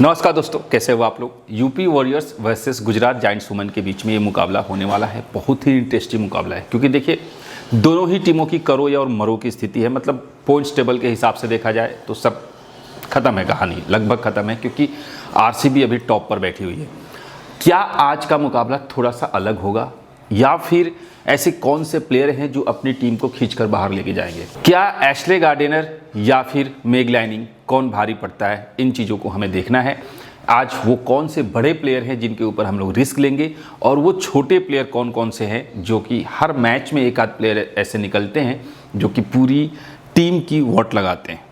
नमस्कार दोस्तों, कैसे हो आप लोग। UP warriors versus Gujarat giants women के बीच में ये मुकाबला होने वाला है। बहुत ही इंटरेस्टिंग मुकाबला है क्योंकि देखिए दोनों ही टीमों की करो या और मरो की स्थिति है। मतलब पॉइंट्स टेबल के हिसाब से देखा जाए तो सब खत्म है, कहानी लगभग खत्म है क्योंकि आरसीबी अभी टॉप पर बैठी हुई है। क्या आज का मुकाबला थोड़ा सा अलग होगा या फिर ऐसे कौन से प्लेयर हैं जो अपनी टीम को खींचकर बाहर लेके जाएंगे? क्या एशले गार्डनर या फिर मेग लाइनिंग कौन भारी पड़ता है? इन चीज़ों को हमें देखना है। आज वो कौन से बड़े प्लेयर हैं जिनके ऊपर हम लोग रिस्क लेंगे और वो छोटे प्लेयर कौन कौन से हैं जो कि हर मैच में एक आध प्लेयर ऐसे निकलते हैं जो कि पूरी टीम की वोट लगाते हैं।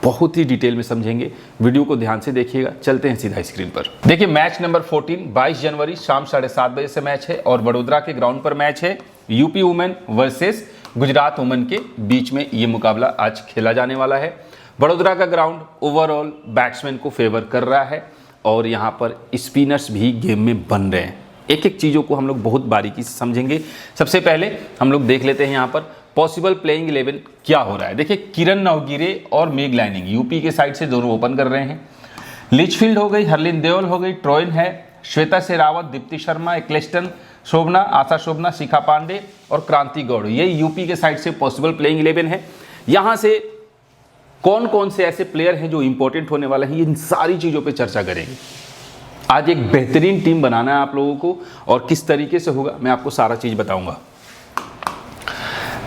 बहुत ही डिटेल में समझेंगे, वीडियो को ध्यान से देखिएगा। चलते हैं सीधा स्क्रीन पर। देखिए मैच नंबर 14 22 जनवरी शाम 7:30 बजे से मैच है और वडोदरा के ग्राउंड पर मैच है। UP women versus Gujarat women के बीच में ये मुकाबला आज खेला जाने वाला है। वडोदरा का ग्राउंड ओवरऑल बैट्समैन को फेवर कर रहा है और यहाँ पर स्पिनर्स भी गेम में बन रहे हैं। एक एक चीज़ों को हम लोग बहुत बारीकी से समझेंगे। सबसे पहले हम लोग देख लेते हैं यहाँ पर पॉसिबल प्लेइंग 11 क्या हो रहा है। देखिए किरण नवगिरे और मेग लाइनिंग यूपी के साइड से दोनों ओपन कर रहे हैं। लिचफील्ड हो गई, हरलिन देओल हो गई, ट्रोइन है, श्वेता शेरावत, दीप्ति शर्मा, एक्लेस्टन, शोभना, आशा शोभना, शिखा पांडे और क्रांति गौड़, ये यूपी के साइड से पॉसिबल प्लेइंग 11 है। यहाँ से कौन कौन से ऐसे प्लेयर हैं जो इंपॉर्टेंट होने वाले हैं, इन सारी चीज़ों पे चर्चा करेंगे। आज एक बेहतरीन टीम बनाना है आप लोगों को और किस तरीके से होगा मैं आपको सारा चीज़ बताऊंगा।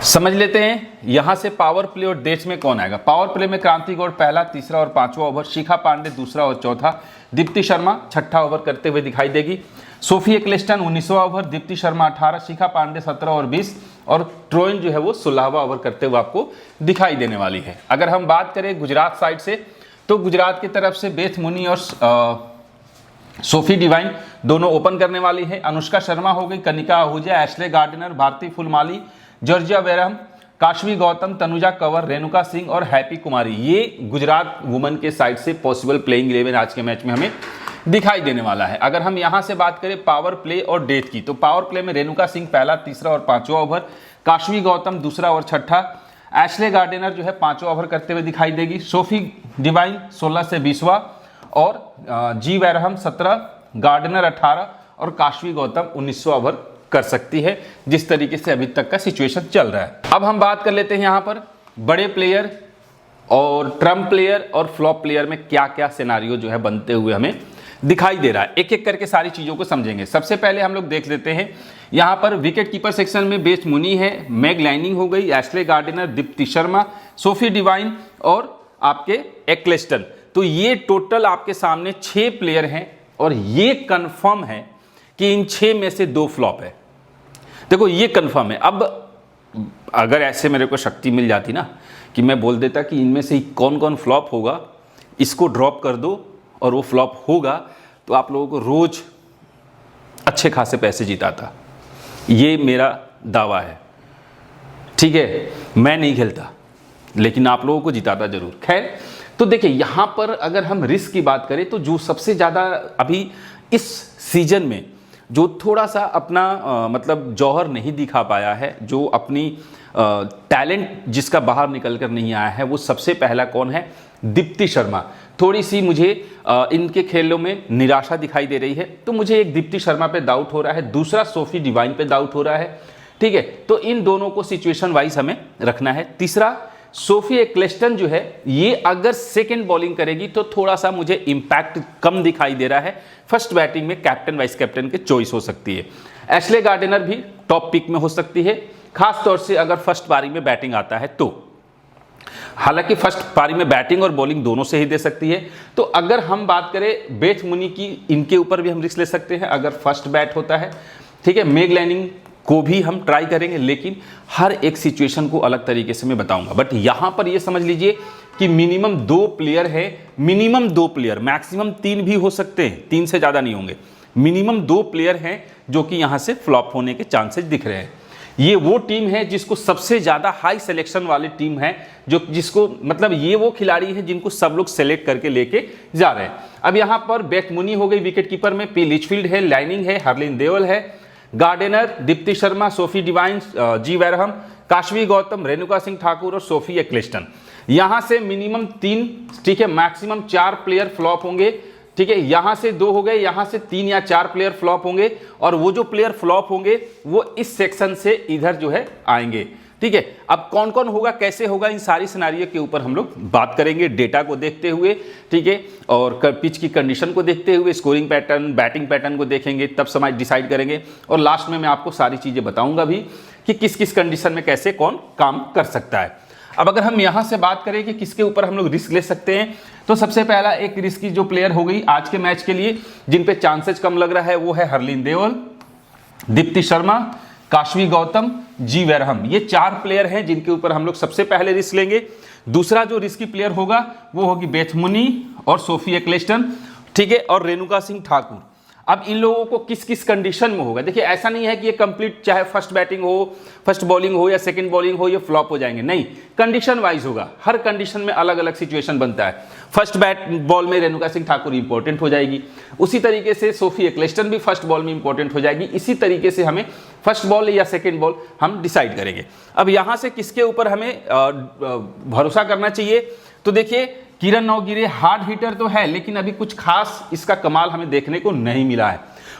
समझ लेते हैं यहां से पावर प्ले और डेट्स में कौन आएगा। पावर प्ले में क्रांति गौड़ पहला, तीसरा और पांचवा ओवर, शिखा पांडे दूसरा और चौथा, दीप्ति शर्मा छठा ओवर करते हुए दिखाई देगी, सोफी एक्लेस्टन 19वां ओवर, दीप्ति शर्मा 18, शिखा पांडे 17 और 20 और ट्रोइन जो है वो 16वां ओवर करते हुए आपको दिखाई देने वाली है। अगर हम बात करें गुजरात साइड से तो गुजरात की तरफ से बेथ मुनी और सोफी डिवाइन दोनों ओपन करने वाली है। अनुष्का शर्मा हो गई, Kanika Ahuja, Ashleigh Gardner, Bharti Fulmali, Georgia Wareham, Kashvee Gautam, Tanuja Kanwar, Renuka Singh और हैप्पी कुमारी, ये गुजरात वुमेन के साइड से पॉसिबल प्लेइंग 11 आज के मैच में हमें दिखाई देने वाला है। अगर हम यहां से बात करें पावर प्ले और डेथ की तो पावर प्ले में रेणुका सिंह पहला, तीसरा और पांचवा ओवर, काशवी गौतम दूसरा और छठा, एशले गार्डनर जो है पांचवा ओवर करते हुए दिखाई देगी, सोफी डिवाइन 16 से 20वां और जी वैरहम 17, गार्डनर 18 और काशवी गौतम 19वां ओवर कर सकती है, जिस तरीके से अभी तक का सिचुएशन चल रहा है। अब हम बात कर लेते हैं यहाँ पर बड़े प्लेयर और ट्रम्प प्लेयर और फ्लॉप प्लेयर में क्या क्या सिनारियो जो है बनते हुए हमें दिखाई दे रहा है। एक एक करके सारी चीज़ों को समझेंगे। सबसे पहले हम लोग देख लेते हैं यहाँ पर विकेट कीपर सेक्शन में बेथ मुनी है, मैग लाइनिंग हो गई, Ashleigh Gardner, Deepti Sharma, Sophie divine और आपके एक्लेस्टन। तो ये टोटल आपके सामने 6 प्लेयर हैं और ये कंफर्म है कि इन 6 में से 2 फ्लॉप है। देखो ये कंफर्म है। अब अगर ऐसे मेरे को शक्ति मिल जाती ना कि मैं बोल देता कि इनमें से कौन कौन फ्लॉप होगा, इसको ड्रॉप कर दो और वो फ्लॉप होगा, तो आप लोगों को रोज अच्छे खासे पैसे जिताता। ये मेरा दावा है, ठीक है। मैं नहीं खेलता लेकिन आप लोगों को जिताता जरूर। खैर, तो देखिए यहाँ पर अगर हम रिस्क की बात करें तो जो सबसे ज़्यादा अभी इस सीजन में जो थोड़ा सा अपना मतलब जौहर नहीं दिखा पाया है, जो अपनी टैलेंट जिसका बाहर निकल कर नहीं आया है, वो सबसे पहला कौन है? दीप्ति शर्मा। थोड़ी सी मुझे इनके खेलों में निराशा दिखाई दे रही है, तो मुझे एक दीप्ति शर्मा पे डाउट हो रहा है, दूसरा सोफी डिवाइन पे डाउट हो रहा है, ठीक है। तो इन दोनों को सिचुएशन वाइज हमें रखना है। तीसरा सोफी एक्लेस्टन जो है, ये अगर सेकंड बॉलिंग करेगी तो थोड़ा सा मुझे इंपैक्ट कम दिखाई दे रहा है। फर्स्ट बैटिंग में कैप्टन वाइस कैप्टन की चॉइस हो सकती है। एशले गार्डनर भी टॉप पिक में हो सकती है, खास तौर से अगर फर्स्ट पारी में बैटिंग आता है तो। हालांकि फर्स्ट पारी में बैटिंग और बॉलिंग दोनों से ही दे सकती है। तो अगर हम बात करें बेथ मुनी की, इनके ऊपर भी हम रिस्क ले सकते हैं अगर फर्स्ट बैट होता है, ठीक है। मेग लाइनिंग को भी हम ट्राई करेंगे, लेकिन हर एक सिचुएशन को अलग तरीके से मैं बताऊंगा। बट यहां पर ये समझ लीजिए कि मिनिमम 2 प्लेयर है, मिनिमम 2 प्लेयर, मैक्सिमम 3 भी हो सकते हैं, 3 से ज्यादा नहीं होंगे। मिनिमम 2 प्लेयर हैं जो कि यहां से फ्लॉप होने के चांसेस दिख रहे हैं। ये वो टीम है जिसको सबसे ज्यादा हाई सिलेक्शन वाली टीम है, जो जिसको मतलब ये वो खिलाड़ी है जिनको सब लोग सेलेक्ट करके लेके जा रहे हैं। अब यहां पर बेथ मुनी हो गई विकेट कीपर में, पी लिचफील्ड है, लाइनिंग है, हरलिन देओल है, Gardner, Deepti Sharma, Sophie Devine, G Wareham, Kashvee Gautam, Renuka Singh Thakur और सोफी एक्लेस्टन। यहां से मिनिमम 3, ठीक है, मैक्सिमम 4 प्लेयर फ्लॉप होंगे, ठीक है, यहां से 2 हो गए, यहां से 3 या 4 प्लेयर फ्लॉप होंगे और वो जो प्लेयर फ्लॉप होंगे वो इस सेक्शन से इधर जो है आएंगे। ठीक है, अब कौन कौन होगा, कैसे होगा, इन सारी सिनारियो के ऊपर हम लोग बात करेंगे डेटा को देखते हुए। ठीक है, और पिच की कंडीशन को देखते हुए स्कोरिंग पैटर्न, बैटिंग पैटर्न को देखेंगे, तब समय डिसाइड करेंगे। और लास्ट में मैं आपको सारी चीजें बताऊंगा भी कि किस किस कंडीशन में कैसे कौन काम कर सकता है। अब अगर हम यहां से बात करें कि किसके ऊपर हम लोग रिस्क ले सकते हैं, तो सबसे पहला एक रिस्क की जो प्लेयर हो गई आज के मैच के लिए जिन पे चांसेस कम लग रहा है वो है हरलीन देओल, दीप्ति शर्मा, काशवी गौतम, जी वैरहम। ये 4 प्लेयर हैं जिनके ऊपर हम लोग सबसे पहले रिस्क लेंगे। दूसरा जो रिस्की प्लेयर होगा वो होगी बेथ मुनी और सोफी एक्लेस्टन, ठीक है, और रेणुका सिंह ठाकुर। अब इन लोगों को किस किस कंडीशन में होगा, देखिए ऐसा नहीं है कि ये कंप्लीट चाहे फर्स्ट बैटिंग हो, फर्स्ट बॉलिंग हो या सेकंड बॉलिंग हो ये फ्लॉप हो जाएंगे, नहीं, कंडीशन वाइज होगा। हर कंडीशन में अलग अलग सिचुएशन बनता है। फर्स्ट बैट बॉल में रेणुका सिंह ठाकुर इंपॉर्टेंट हो जाएगी, उसी तरीके से सोफी एक्लेस्टन भी फर्स्ट बॉल में इंपॉर्टेंट हो जाएगी। इसी तरीके से हमें फर्स्ट बॉल या सेकेंड बॉल हम डिसाइड करेंगे। अब यहां से किसके ऊपर हमें भरोसा करना चाहिए, तो देखिए किरण नवगिरे हार्ड हिटर तो है लेकिन अभी कुछ खास इसका कमाल हमें देखने को नहीं मिला है।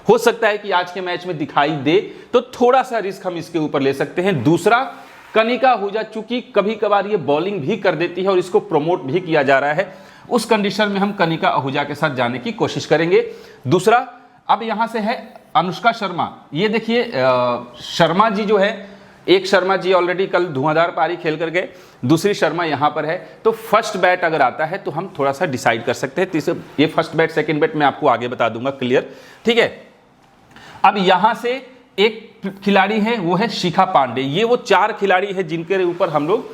हो सकता है कि आज के मैच में दिखाई दे तो थोड़ा सा रिस्क हम इसके ऊपर ले सकते हैं। दूसरा कनिका आहूजा, चूंकि कभी कभार ये बॉलिंग भी कर देती है और इसको प्रमोट भी किया जा रहा है, उस कंडीशन में हम कनिका आहूजा के साथ जाने की कोशिश करेंगे। दूसरा अब यहां से है अनुष्का शर्मा। ये देखिए शर्मा जी जो है, एक शर्मा जी ऑलरेडी कल धुआंधार पारी खेल कर गए, दूसरी शर्मा यहां पर है, तो फर्स्ट बैट अगर आता है तो हम थोड़ा सा डिसाइड कर सकते हैं। तीसरे ये फर्स्ट बैट सेकंड बैट मैं आपको आगे बता दूंगा क्लियर, ठीक है। अब यहां से एक खिलाड़ी है वो है शिखा पांडे। ये वो 4 खिलाड़ी है जिनके ऊपर हम लोग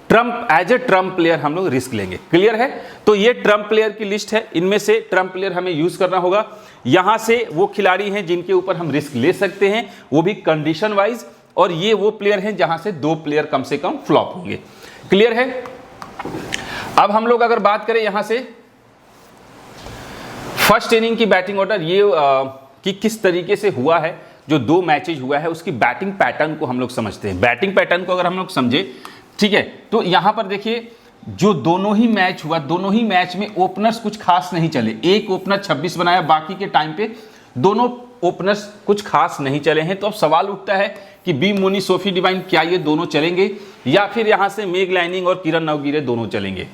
trump as a trump player हम लोग रिस्क लेंगे, क्लियर है। तो ये ट्रम्प प्लेयर की लिस्ट है, इनमें से ट्रम्प प्लेयर हमें यूज करना होगा। यहां से वो खिलाड़ी हैं जिनके ऊपर हम रिस्क ले सकते हैं, वो भी कंडीशन वाइज, और ये वो प्लेयर हैं जहां से 2 प्लेयर कम से कम फ्लॉप होंगे, क्लियर है। अब हम लोग अगर बात करें यहां से फर्स्ट इनिंग की बैटिंग ऑर्डर, ये कि किस तरीके से हुआ है, जो 2 मैचेज हुआ है उसकी बैटिंग पैटर्न को हम लोग समझते हैं। बैटिंग पैटर्न को अगर हम लोग समझे, ठीक है, तो यहां पर देखिए जो दोनों ही मैच हुआ, दोनों ही मैच में ओपनर्स कुछ खास नहीं चले। एक ओपनर 26 बनाया, बाकी के टाइम पे दोनों ओपनर्स कुछ खास नहीं चले हैं। तो अब सवाल उठता है कि बी मुनी, सोफी डिवाइन, क्या ये दोनों चलेंगे या फिर यहां से मेग लाइनिंग और किरण नवगिरे दोनों चलेंगे।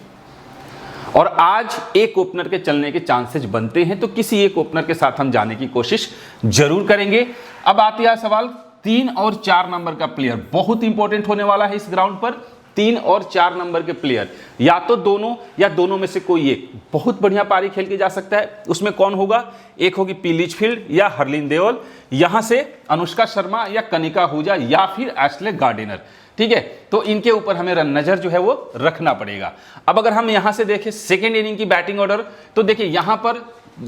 और आज एक ओपनर के चलने के चांसेस बनते हैं, तो किसी एक ओपनर के साथ हम जाने की कोशिश जरूर करेंगे। अब आती है सवाल 3 और 4 नंबर का प्लेयर, बहुत इंपॉर्टेंट होने वाला है इस ग्राउंड पर। 3 और 4 नंबर के प्लेयर, या तो दोनों या दोनों में से कोई एक बहुत बढ़िया पारी खेल के जा सकता है। उसमें कौन होगा, एक होगी पी लिचफील्ड या हरलीन देओल, यहां से अनुष्का शर्मा या कनिका आहूजा या फिर एशले गार्डिनर, ठीक है। तो इनके ऊपर हमें नजर जो है वो रखना पड़ेगा। अब अगर हम यहां से देखें सेकेंड इनिंग की बैटिंग ऑर्डर, तो देखिए यहां पर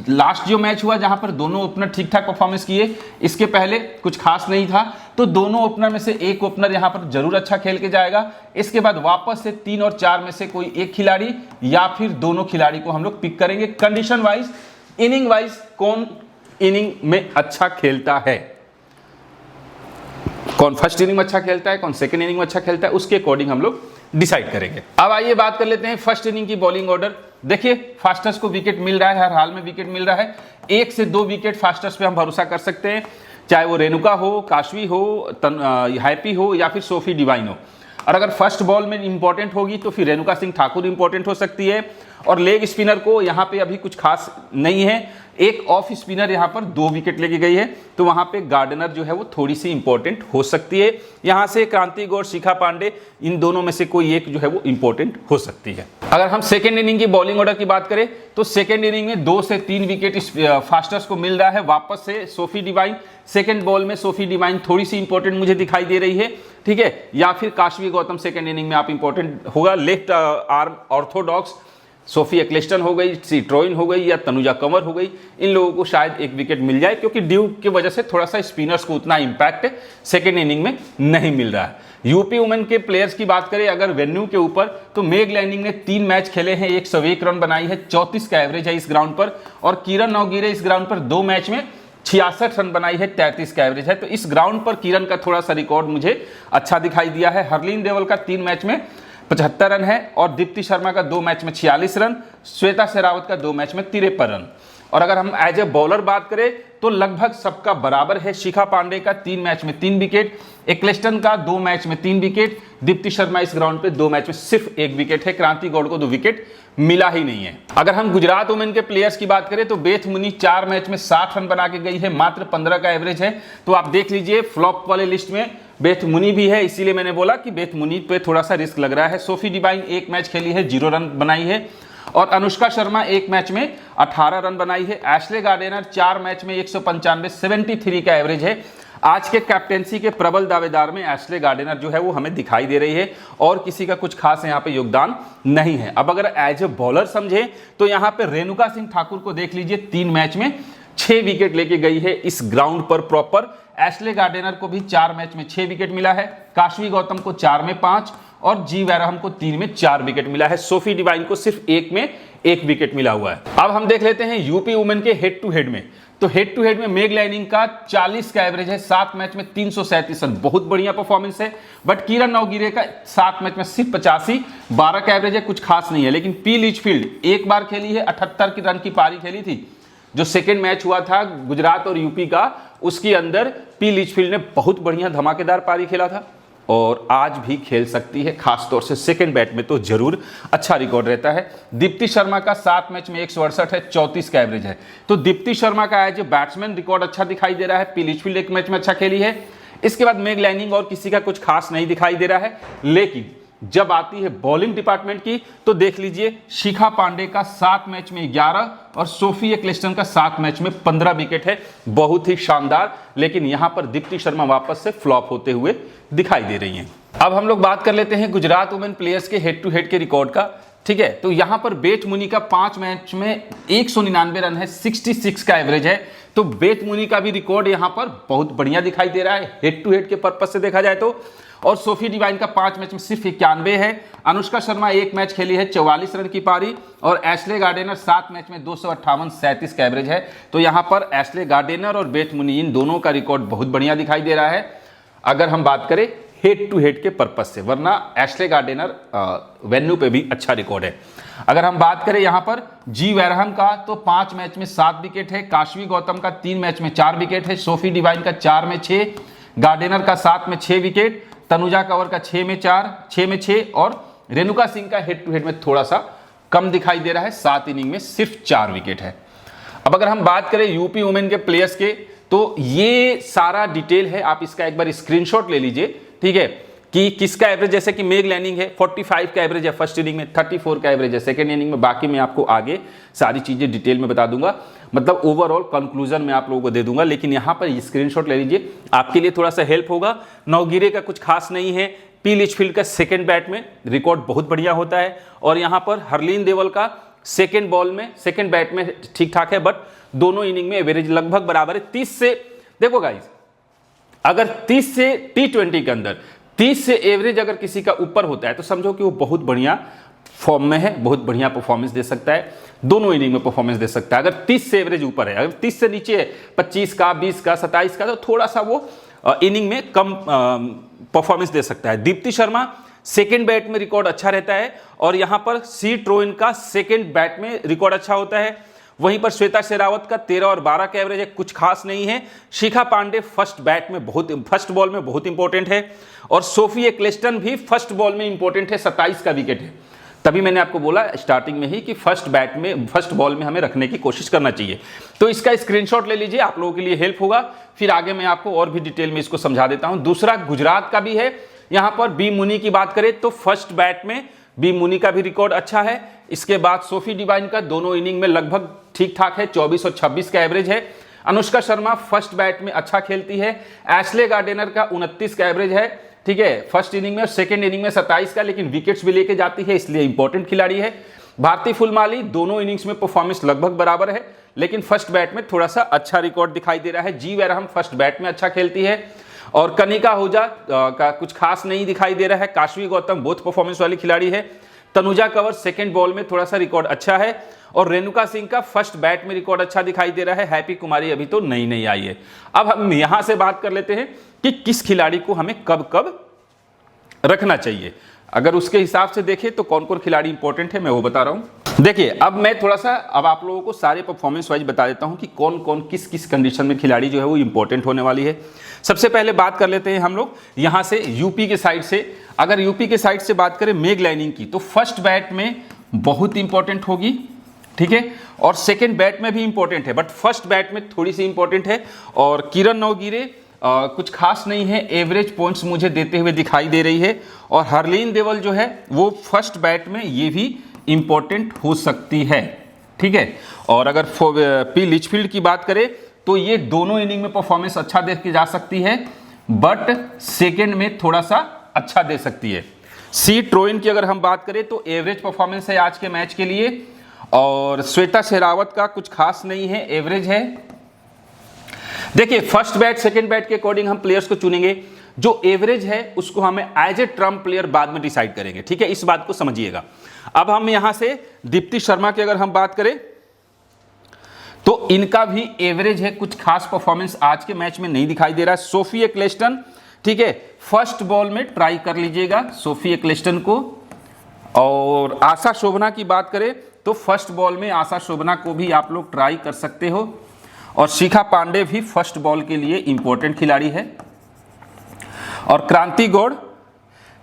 लास्ट जो मैच हुआ जहां पर दोनों ओपनर ठीक ठाक परफॉर्मेंस किए, इसके पहले कुछ खास नहीं था, तो दोनों ओपनर में से एक ओपनर यहां पर जरूर अच्छा खेल के जाएगा। इसके बाद वापस से 3 और 4 में से कोई एक खिलाड़ी या फिर दोनों खिलाड़ी को हम लोग पिक करेंगे कंडीशन वाइज, इनिंग वाइज, कौन इनिंग में अच्छा खेलता है, कौन फर्स्ट इनिंग में अच्छा खेलता है, कौन सेकंड इनिंग में अच्छा खेलता है, उसके अकॉर्डिंग हम लोग डिसाइड करेंगे। अब आइए बात कर लेते हैं फर्स्ट इनिंग की बॉलिंग ऑर्डर। देखिए फास्टर्स को विकेट मिल रहा है, हर हाल में विकेट मिल रहा है। 1 से 2 विकेट फास्टर्स पे हम भरोसा कर सकते हैं, चाहे वो रेणुका हो, काशवी हो, हैप्पी हो या फिर सोफी डिवाइन हो। और अगर फर्स्ट बॉल में इंपॉर्टेंट होगी तो फिर रेणुका सिंह ठाकुर इंपॉर्टेंट हो सकती है। और लेग स्पिनर को यहाँ पे अभी कुछ खास नहीं है, एक ऑफ स्पिनर यहाँ पर 2 विकेट लेके गई है, तो वहां पे गार्डनर जो है वो थोड़ी सी इंपॉर्टेंट हो सकती है। यहाँ से क्रांति गौर, शिखा पांडे, इन दोनों में से कोई एक जो है वो इंपॉर्टेंट हो सकती है। अगर हम सेकेंड इनिंग की बॉलिंग ऑर्डर की बात करें तो सेकेंड इनिंग में 2 से 3 विकेट फास्टर्स को मिल रहा है। वापस से सोफी डिवाइन, सेकेंड बॉल में सोफी डिवाइन थोड़ी सी इंपॉर्टेंट मुझे दिखाई दे रही है, ठीक है, या फिर काशवी गौतम सेकेंड इनिंग में आप इंपॉर्टेंट होगा। Left arm Orthodox Sophie Ecclestone हो गई, सी ट्रोइन हो गई या तनुजा कंवर हो गई, इन लोगों को शायद एक विकेट मिल जाए, क्योंकि ड्यू की वजह से थोड़ा सा स्पिनर्स को उतना इंपैक्ट सेकेंड इनिंग में नहीं मिल रहा है। यूपी वुमेन के प्लेयर्स की बात करें अगर वेन्यू के ऊपर, तो मेग लैंडिंग ने 3 मैच खेले हैं, 101 रन बनाई है, 34 का एवरेज है इस ग्राउंड पर। और किरण नवगिरे इस ग्राउंड पर 2 मैच में 66 रन बनाई है, 33 का एवरेज है। तो इस ग्राउंड पर किरण का थोड़ा सा रिकॉर्ड मुझे अच्छा दिखाई दिया है। हरलीन देओल का 3 मैच में 75 रन है, और दीप्ति शर्मा का 2 मैच में 46 रन, श्वेता शेरावत का 2 मैच में 53 रन। और अगर हम एज ए बॉलर बात करें तो लगभग सबका बराबर है। शिखा पांडे का 3 मैच में 3 विकेट, एक्लेस्टन का 2 मैच में 3 विकेट, दीप्ति शर्मा इस ग्राउंड पे 2 मैच में सिर्फ 1 विकेट है। क्रांति गौड़ को 2 विकेट मिला ही नहीं है। अगर हम गुजरात वुमेन के प्लेयर्स की बात करें तो बेथ मुनी 4 मैच में 60 रन बना के गई है, मात्र 15 का एवरेज है। तो आप देख लीजिए फ्लॉप वाले लिस्ट में बेथ मुनी भी है, इसीलिए मैंने बोला कि बेथ मुनी पे थोड़ा सा रिस्क लग रहा है। सोफी डिवाइन 1 मैच खेली है, 0 रन बनाई है, और अनुष्का शर्मा 1 मैच में 18 रन बनाई है। एशले गार्डनर 4 मैच में 195 73 का एवरेज है। आज के कैप्टेंसी के प्रबल दावेदार में एशले गार्डनर जो है वो हमें दिखाई दे रही है, और किसी का कुछ खास यहाँ पे योगदान नहीं है। अब अगर एज ए बॉलर समझे तो यहाँ पे रेणुका सिंह ठाकुर को देख लीजिए, 3 मैच में 6 विकेट लेके गई है इस ग्राउंड पर प्रॉपर। एशले गार्डनर को भी 4 मैच में 6 विकेट मिला है, काशवी गौतम को 4 में 5, और जी वैरहम को 3 में 4 विकेट मिला है। सोफी डिवाइन को सिर्फ 1 में 1 विकेट मिला हुआ है। अब हम देख लेते हैं यूपी वुमेन के हेड टू हेड में। तो हेड टू हेड में मेग लाइनिंग का 40 का एवरेज है, 7 मैच में 337 रन, बहुत बढ़िया परफॉर्मेंस है। बट किरण नवगिरे का 7 मैच में सिर्फ 85, 12 का एवरेज है, कुछ खास नहीं है। लेकिन पी लिचफील्ड 1 बार खेली है, 78 की रन की पारी खेली थी। जो सेकेंड मैच हुआ था गुजरात और यूपी का, उसके अंदर पी लिचफील्ड ने बहुत बढ़िया धमाकेदार पारी खेला था, और आज भी खेल सकती है, खासतौर से सेकंड बैट में तो जरूर अच्छा रिकॉर्ड रहता है। दीप्ति शर्मा का 7 मैच में 168 है, 34 का एवरेज है। तो दीप्ति शर्मा का एज ए बैट्समैन रिकॉर्ड अच्छा दिखाई दे रहा है। पी लिचफील्ड 1 मैच में अच्छा खेली है। इसके बाद मेग लाइनिंग और किसी का कुछ खास नहीं दिखाई दे रहा है। लेकिन जब आती है बॉलिंग डिपार्टमेंट की तो देख लीजिए, शिखा पांडे का 7 मैच में 11 और सोफी एक्लेस्टन का 7 मैच में 15 विकेट है, बहुत ही शानदार। लेकिन यहां पर दीप्ति शर्मा वापस से फ्लॉप होते हुए दिखाई दे रही हैं। अब हम लोग बात कर लेते हैं गुजरात वुमेन प्लेयर्स के हेड टू हेड के रिकॉर्ड का। ठीक है, तो यहां पर बेथ मुनी का 5 मैच में 199 रन है, 66 का एवरेज है। तो बेथ मुनी का भी रिकॉर्ड यहां पर बहुत बढ़िया दिखाई दे रहा है हेड टू हेड के पर्पज से देखा जाए तो। और सोफी डिवाइन का 5 मैच में सिर्फ 91 है। अनुष्का शर्मा 1 मैच खेली है, 44 रन की पारी, और एशले गार्डनर 7 मैच में 258, 37 का एवरेज है। तो यहां पर एशले गार्डनर और बेथ मुनी इन दोनों का रिकॉर्ड बहुत बढ़िया दिखाई दे रहा है अगर हम बात करें हेड टू हेड के पर्पज से, वरना एशले गार्डनर वेन्यू पे भी अच्छा रिकॉर्ड है। अगर हम बात करें यहां पर जी वैरहम का, तो 5 मैच में 7 विकेट है, काशवी गौतम का 3 मैच में 4 विकेट है, सोफी डिवाइन का 4 में 6, गार्डनर का 7 में 6 विकेट, तनुजा कंवर का 6 में 4, 6 में 6, और रेणुका सिंह का हेड टू हेड में थोड़ा सा कम दिखाई दे रहा है, 7 इनिंग में सिर्फ 4 विकेट है। अब अगर हम बात करें यूपी वुमेन के प्लेयर्स के, तो ये सारा डिटेल है, आप इसका एक बार स्क्रीनशॉट ले लीजिए। ठीक है, कि किसका एवरेज, जैसे कि मेग लाइनिंग है 45 का एवरेज है फर्स्ट इनिंग में, 34 का एवरेज है सेकेंड इनिंग में। बाकी मैं आपको आगे सारी चीजें डिटेल में बता दूंगा, मतलब ओवरऑल कंक्लूजन में आप लोगों को दे दूंगा। लेकिन यहां पर स्क्रीनशॉट ले लीजिए, आपके लिए थोड़ा सा हेल्प होगा। नवगिरे का कुछ खास नहीं है, पी लिचफील्ड का सेकेंड बैट में रिकॉर्ड बहुत बढ़िया होता है, और यहां पर हरलीन देवल का सेकेंड बॉल में सेकेंड बैट में ठीक ठाक है, बट दोनों इनिंग में एवरेज लगभग बराबर है। 30 से देखो गाइस, अगर 30 से T20 के अंदर 30 से एवरेज अगर किसी का ऊपर होता है तो समझो कि वो बहुत बढ़िया फॉर्म में है, बहुत बढ़िया परफॉर्मेंस दे सकता है, दोनों इनिंग में परफॉर्मेंस दे सकता है। अगर 30 से एवरेज ऊपर है, अगर 30 से नीचे है 25 का, 20 का, 27 का, तो थोड़ा सा वो इनिंग में कम परफॉर्मेंस दे सकता है। दीप्ति शर्मा सेकेंड बैट में रिकॉर्ड अच्छा रहता है, और यहां पर सी ट्रोइन का सेकेंड बैट में रिकॉर्ड अच्छा होता है। वहीं पर श्वेता शेरावत का 13 और 12 का एवरेज है, कुछ खास नहीं है। शिखा पांडे फर्स्ट बॉल में बहुत इंपॉर्टेंट है, और सोफी एक्लेस्टन भी फर्स्ट बॉल में इंपॉर्टेंट है, 27 का विकेट है। तभी मैंने आपको बोला स्टार्टिंग में ही कि फर्स्ट बॉल में हमें रखने की कोशिश करना चाहिए। तो इसका स्क्रीनशॉट ले लीजिए, आप लोगों के लिए हेल्प होगा। फिर आगे मैं आपको और भी डिटेल में इसको समझा देता हूं। दूसरा गुजरात का भी है, यहां पर बी मुनी की बात करें तो फर्स्ट बैट में बी मुनी का भी रिकॉर्ड अच्छा है। इसके बाद सोफी डिवाइन का दोनों इनिंग में लगभग ठीक ठाक है, 24 और 26 का एवरेज है। अनुष्का शर्मा फर्स्ट बैट में अच्छा खेलती है। एशले गार्डनर का 29 का एवरेज है, ठीक है, फर्स्ट इनिंग में, और सेकेंड इनिंग में 27 का, लेकिन विकेट्स भी लेके जाती है, इसलिए इंपॉर्टेंट खिलाड़ी है। भारती फुलमाली दोनों इनिंग्स में परफॉर्मेंस लगभग बराबर है, लेकिन फर्स्ट बैट में थोड़ा सा अच्छा रिकॉर्ड दिखाई दे रहा है। जी वैरहम फर्स्ट बैट में अच्छा खेलती है, और कनिका आहूजा का कुछ खास नहीं दिखाई दे रहा है। काशवी गौतम बहुत परफॉर्मेंस वाली खिलाड़ी है। तनुजा कंवर सेकंड बॉल में थोड़ा सा रिकॉर्ड अच्छा है, और रेणुका सिंह का फर्स्ट बैट में रिकॉर्ड अच्छा दिखाई दे रहा है। हैप्पी कुमारी अभी तो नई आई है। अब हम यहां से बात कर लेते हैं कि किस खिलाड़ी को हमें कब कब रखना चाहिए। अगर उसके हिसाब से देखें तो कौन कौन खिलाड़ी इंपॉर्टेंट है मैं वो बता रहा हूं। देखिए अब मैं थोड़ा सा अब आप लोगों को सारे परफॉर्मेंस वाइज बता देता हूं कि कौन कौन किस किस कंडीशन में खिलाड़ी जो है वो इंपॉर्टेंट होने वाली है। सबसे पहले बात कर लेते हैं हम लोग यहां से यूपी के साइड से। अगर यूपी के साइड से बात करें मेघ लाइनिंग की, तो फर्स्ट बैट में बहुत इंपॉर्टेंट होगी, ठीक है, और सेकेंड बैट में भी इंपॉर्टेंट है, बट फर्स्ट बैट में थोड़ी सी इंपॉर्टेंट है। और किरण नवगिरे कुछ खास नहीं है, एवरेज पॉइंट्स मुझे देते हुए दिखाई दे रही है। और हरलीन देवल जो है वो फर्स्ट बैट में ये भी इंपॉर्टेंट हो सकती है, ठीक है। और अगर पी लिचफील्ड की बात करें तो ये दोनों इनिंग में परफॉर्मेंस अच्छा दे के जा सकती है, बट सेकेंड में थोड़ा सा अच्छा दे सकती है। सी ट्रोइन की अगर हम बात करें तो एवरेज परफॉर्मेंस है आज के मैच के लिए। और श्वेता शेरावत का कुछ खास नहीं है, एवरेज है। देखिए फर्स्ट बैट सेकंड बैट के अकॉर्डिंग हम प्लेयर्स को चुनेंगे, जो एवरेज है उसको हमें एज ए ट्रम्प प्लेयर बाद में डिसाइड करेंगे, ठीक है, इस बात को समझिएगा। अब हम यहां से दीप्ति शर्मा की अगर हम बात करें तो इनका भी एवरेज है, कुछ खास परफॉर्मेंस आज के मैच में नहीं दिखाई दे रहा है। सोफी एक्लेस्टन, ठीक है, फर्स्ट बॉल में ट्राई कर लीजिएगा सोफी एक्लेस्टन को। और आशा शोभना की बात करें तो फर्स्ट बॉल में आशा शोभना को भी आप लोग ट्राई कर सकते हो। और शिखा पांडे भी फर्स्ट बॉल के लिए इंपॉर्टेंट खिलाड़ी है। और क्रांति गौड़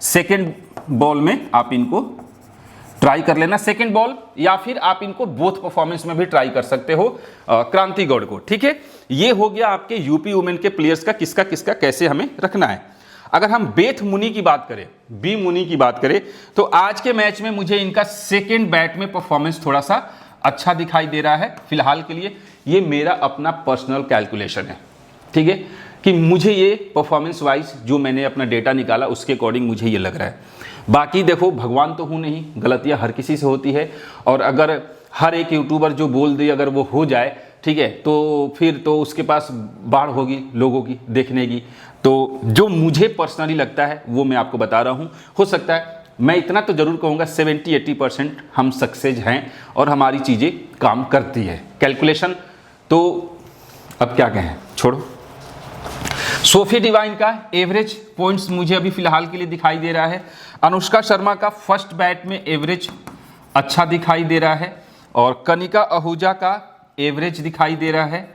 सेकेंड बॉल में आप इनको ट्राई कर लेना, सेकेंड बॉल, या फिर आप इनको बोथ परफॉर्मेंस में भी ट्राई कर सकते हो क्रांति गौड़ को, ठीक है। ये हो गया आपके यूपी वुमेन के प्लेयर्स का किसका किसका कैसे हमें रखना है। अगर हम बेथ मुनी की बात करें, बी मुनी की बात करें, तो आज के मैच में मुझे इनका सेकेंड बैट में परफॉर्मेंस थोड़ा सा अच्छा दिखाई दे रहा है फिलहाल के लिए। ये मेरा अपना पर्सनल कैलकुलेशन है, ठीक है, कि मुझे ये परफॉर्मेंस वाइज जो मैंने अपना डेटा निकाला उसके अकॉर्डिंग मुझे ये लग रहा है। बाकी देखो भगवान तो हूँ नहीं, गलतियाँ हर किसी से होती है, और अगर हर एक यूट्यूबर जो बोल दे अगर वो हो जाए, ठीक है, तो फिर तो उसके पास बाढ़ होगी लोगों की देखने की। तो जो मुझे पर्सनली लगता है वो मैं आपको बता रहा हूँ। हो सकता है मैं इतना तो जरूर कहूँगा 70-80% हम सक्सेस हैं और हमारी चीज़ें काम करती है। कैलकुलेशन तो अब क्या कहें, छोड़ो। सोफी डिवाइन का एवरेज पॉइंट्स मुझे अभी फिलहाल के लिए दिखाई दे रहा है। अनुष्का शर्मा का फर्स्ट बैट में एवरेज अच्छा दिखाई दे रहा है। और कनिका आहूजा का एवरेज दिखाई दे रहा है।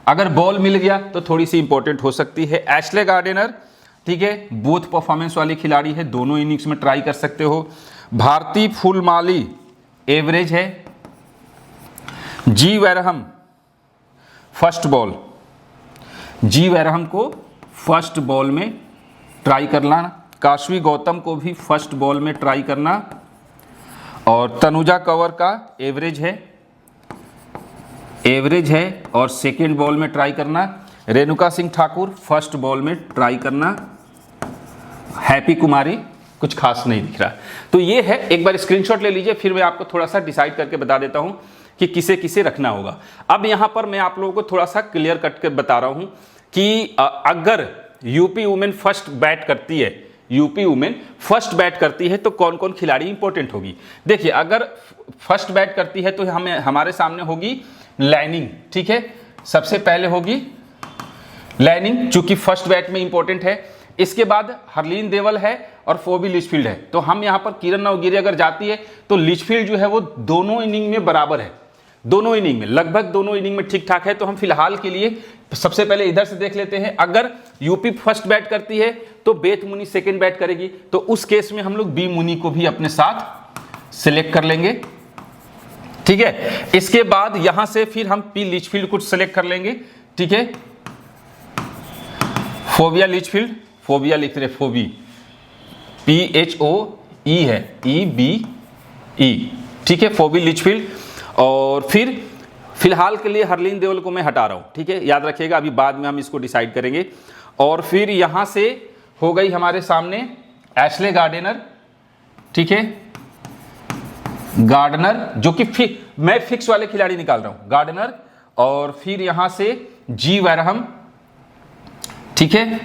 अगर बॉल मिल गया तो थोड़ी सी इंपॉर्टेंट हो सकती है। एशले गार्डनर, ठीक है, बोथ परफॉर्मेंस वाली खिलाड़ी है, दोनों इनिंग्स में ट्राई कर सकते हो। भारती फुलमाली एवरेज है। जी वैरहम फर्स्ट बॉल, जी वैरहम को फर्स्ट बॉल में ट्राई करना। काशवी गौतम को भी फर्स्ट बॉल में ट्राई करना। और तनुजा कंवर का एवरेज है और सेकेंड बॉल में ट्राई करना। रेणुका सिंह ठाकुर फर्स्ट बॉल में ट्राई करना। हैप्पी कुमारी कुछ खास नहीं दिख रहा। तो ये है, एक बार स्क्रीनशॉट ले लीजिए, फिर मैं आपको थोड़ा सा डिसाइड करके बता देता हूं कि किसे किसे रखना होगा। अब यहां पर मैं आप लोगों को थोड़ा सा क्लियर कट कर बता रहा हूं कि अगर यूपी वुमेन फर्स्ट बैट करती है, यूपी वुमेन फर्स्ट बैट करती है तो कौन कौन खिलाड़ी इंपॉर्टेंट होगी। देखिए अगर फर्स्ट बैट करती है तो हमें हमारे सामने होगी लाइनिंग, ठीक है, सबसे पहले होगी लाइनिंग चूंकि फर्स्ट बैट में इंपॉर्टेंट है। इसके बाद हरलीन देवल है और फोबी लिचफील्ड है। तो हम यहां पर किरण नवगिरे अगर जाती है तो लिचफील्ड जो है वो दोनों इनिंग में बराबर है, दोनों इनिंग में लगभग दोनों इनिंग में ठीक ठाक है। तो हम फिलहाल के लिए सबसे पहले इधर से देख लेते हैं। अगर यूपी फर्स्ट बैट करती है तो बेथ मुनी सेकंड बैट करेगी, तो उस केस में हम लोग बी मुनी को भी अपने साथ सिलेक्ट कर लेंगे, ठीक है। इसके बाद यहां से फिर हम पी लिचफील्ड को सिलेक्ट कर लेंगे, ठीक है। फोबिया लिचफील्ड, फोबिया लिख रहे, फोबी PHOE है, EBE, ठीक है, फोबी लिचफील्ड। और फिर फिलहाल के लिए हरलीन देवल को मैं हटा रहा हूं, ठीक है, याद रखिएगा, अभी बाद में हम इसको डिसाइड करेंगे। और फिर यहां से हो गई हमारे सामने एशले गार्डनर, ठीक है, गार्डनर जो कि मैं फिक्स वाले खिलाड़ी निकाल रहा हूं, गार्डनर। और फिर यहां से जी वैरहम, ठीक है,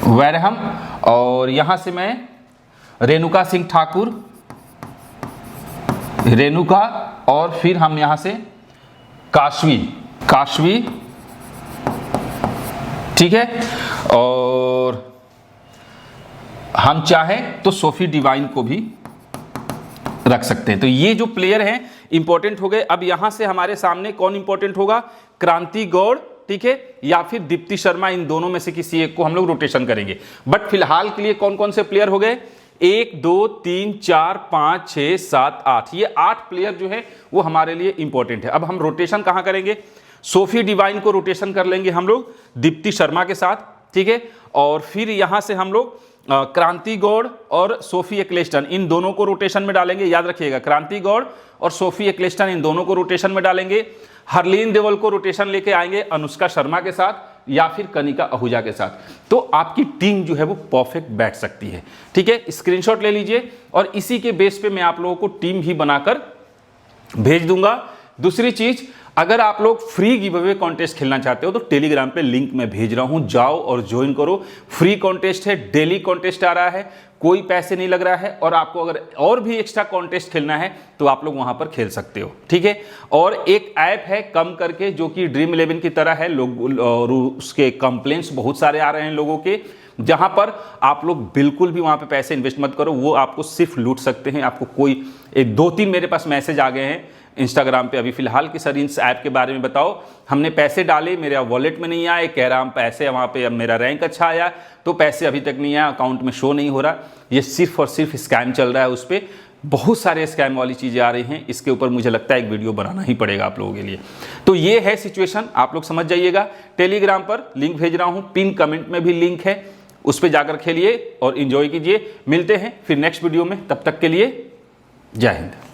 वैरहम। और यहां से मैं रेणुका सिंह ठाकुर, रेणुका। और फिर हम यहां से काशवी, ठीक है। और हम चाहें तो सोफी डिवाइन को भी रख सकते हैं। तो ये जो प्लेयर हैं इंपॉर्टेंट हो गए। अब यहां से हमारे सामने कौन इंपॉर्टेंट होगा, क्रांति गौड़, ठीक है, या फिर दीप्ति शर्मा, इन दोनों में से किसी एक को हम लोग रोटेशन करेंगे। बट फिलहाल के लिए कौन कौन से प्लेयर हो गए, 1 2 3 4 5 6 7 8, ये 8 प्लेयर जो है वो हमारे लिए इंपॉर्टेंट है। अब हम रोटेशन कहां करेंगे, सोफी डिवाइन को रोटेशन कर लेंगे हम लोग दीप्ति शर्मा के साथ, ठीक है, और फिर यहां से हम लोग क्रांति गौड़ और सोफी एक्लेस्टन, इन दोनों को रोटेशन में डालेंगे। याद रखिएगा, क्रांति गौड़ और सोफी एक्लेस्टन, इन दोनों को रोटेशन में डालेंगे। हरलीन देवल को रोटेशन लेके आएंगे अनुष्का शर्मा के साथ या फिर कनिका आहूजा के साथ। तो आपकी टीम जो है वो परफेक्ट बैठ सकती है, ठीक है। स्क्रीनशॉट ले लीजिए और इसी के बेस पे मैं आप लोगों को टीम भी बनाकर भेज दूंगा। दूसरी चीज, अगर आप लोग फ्री गिव अवे कॉन्टेस्ट खेलना चाहते हो तो टेलीग्राम पे लिंक मैं भेज रहा हूं, जाओ और ज्वाइन करो। फ्री कॉन्टेस्ट है, डेली कॉन्टेस्ट आ रहा है, कोई पैसे नहीं लग रहा है, और आपको अगर और भी एक्स्ट्रा कॉन्टेस्ट खेलना है तो आप लोग वहां पर खेल सकते हो, ठीक है। और एक ऐप है कम करके जो कि ड्रीम 11 की तरह है, लोग और उसके कंप्लेंट्स बहुत सारे आ रहे हैं लोगों के, जहां पर आप लोग बिल्कुल भी वहां पे पैसे इन्वेस्ट मत करो, वो आपको सिर्फ लूट सकते हैं। आपको कोई 2-3 मेरे पास मैसेज आ गए हैं इंस्टाग्राम पे अभी फिलहाल कि सर इस ऐप के बारे में बताओ, हमने पैसे डाले, मेरे वॉलेट में नहीं आए, कह रहा हम पैसे वहाँ पे, अब मेरा रैंक अच्छा आया तो पैसे अभी तक नहीं आया, अकाउंट में शो नहीं हो रहा। ये सिर्फ और सिर्फ स्कैम चल रहा है, उस पर बहुत सारे स्कैम वाली चीज़ें आ रही हैं। इसके ऊपर मुझे लगता है एक वीडियो बनाना ही पड़ेगा आप लोगों के लिए। तो ये है सिचुएशन, आप लोग समझ जाइएगा। टेलीग्राम पर लिंक भेज रहा हूँ, पिन कमेंट में भी लिंक है, उस पर जाकर खेलिए और इन्जॉय कीजिए। मिलते हैं फिर नेक्स्ट वीडियो में, तब तक के लिए जय हिंद।